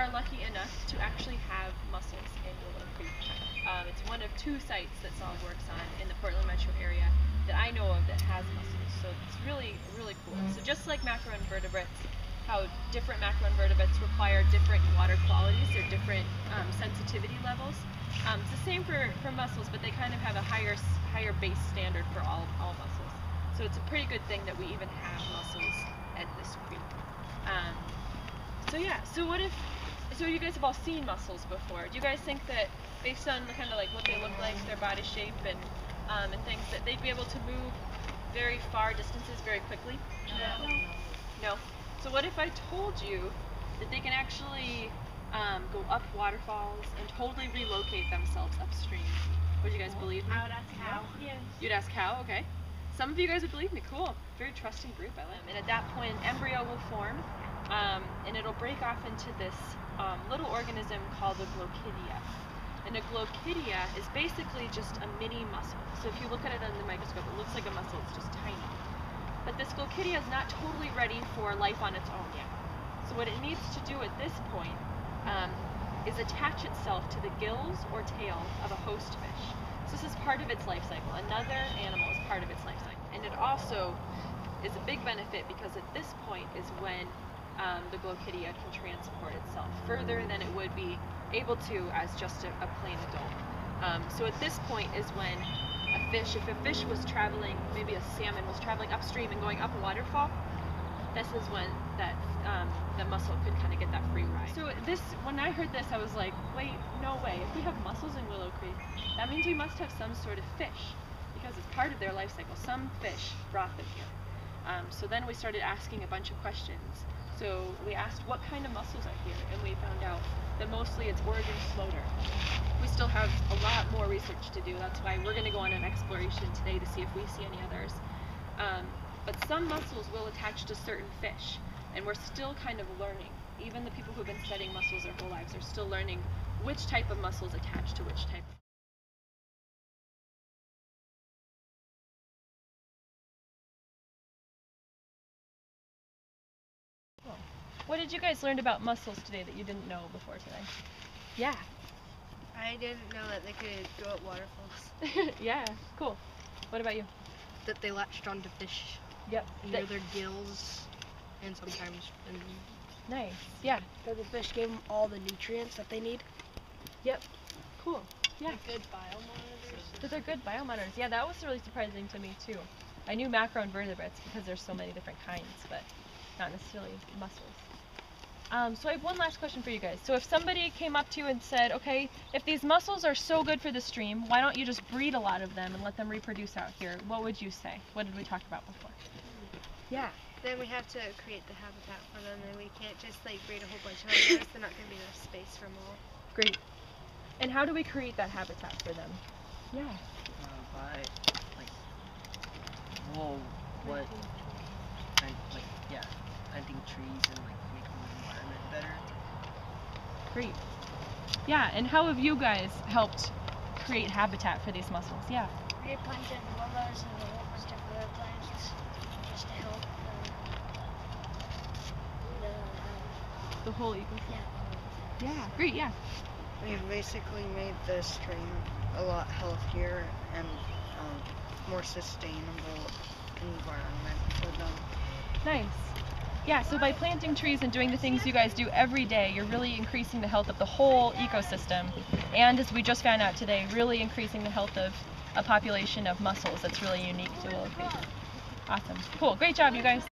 are lucky enough to actually have mussels in Willow Creek. It's one of 2 sites that Solid works on in the Portland metro area that I know of that has mussels, so it's really, really cool. So just like macroinvertebrates, how different macroinvertebrates require different water qualities or different sensitivity levels, it's the same for mussels, but they kind of have a higher base standard for all mussels. So it's a pretty good thing that we even have mussels at this creek. So yeah, so you guys have all seen mussels before. Do you guys think that based on kind of like what they look like, their body shape and things, that they'd be able to move very far distances very quickly? No. So what if I told you that they can actually go up waterfalls and totally relocate themselves upstream? Would you guys believe me? I would ask how. Yeah. You'd ask how? Okay. Some of you guys would believe me. Cool. Very trusting group. I like it. And at that point, an embryo will form, and it'll break off into this little organism called a glochidia. And a glochidia is basically just a mini mussel. So if you look at it under the microscope, it looks like a mussel. It's just tiny. But this glochidia is not totally ready for life on its own yet. So what it needs to do at this point is attach itself to the gills or tail of a host fish. So this is part of its life cycle. Another animal is part of its life cycle. And it also is a big benefit because at this point is when the glochidia can transport itself further than it would be able to as just a plain adult. So at this point is when if a fish was traveling, maybe a salmon was traveling upstream and going up a waterfall, this is when the mussel could kind of get that free ride. So when I heard this, I was like, wait, no way. If we have mussels in Willow Creek, that means we must have some sort of fish, because it's part of their life cycle. Some fish brought them here. So then we started asking a bunch of questions. So we asked what kind of mussels are here, and we found out that mostly it's Oregon floater. We still have a lot more research to do. That's why we're going to go on an exploration today to see if we see any others. But some mussels will attach to certain fish, and we're still kind of learning. Even the people who've been studying mussels their whole lives are still learning which type of mussels attach to which type. What did you guys learn about mussels today that you didn't know before today? Yeah. I didn't know that they could go up waterfalls. Yeah, cool. What about you? That they latched onto fish. Yep. Near their gills, and sometimes. Nice. Yeah. That the fish gave them all the nutrients that they need. Yep. Cool. Yeah. They're good biomonitors. That they're good biomonitors. Yeah, that was really surprising to me too. I knew macroinvertebrates because there's so many different kinds, but not necessarily mussels. So I have one last question for you guys. So if somebody came up to you and said, okay, if these mussels are so good for the stream, why don't you just breed a lot of them and let them reproduce out here? What would you say? What did we talk about before? Yeah. Then we have to create the habitat for them, and we can't just like breed a whole bunch of them. They're not going to be enough space for them all. Great. And how do we create that habitat for them? Yeah. By planting trees and making the environment better. Great. Yeah, and how have you guys helped create habitat for these mussels? Yeah. We planted willows and a whole bunch of other plants just to help The whole ecosystem. yeah. Yeah, great, yeah. We've basically made the stream a lot healthier and more sustainable environment for them. Nice. Yeah, so by planting trees and doing the things you guys do every day, you're really increasing the health of the whole ecosystem. And as we just found out today, really increasing the health of a population of mussels that's really unique to Willow Creek. Awesome. Cool. Great job, you guys.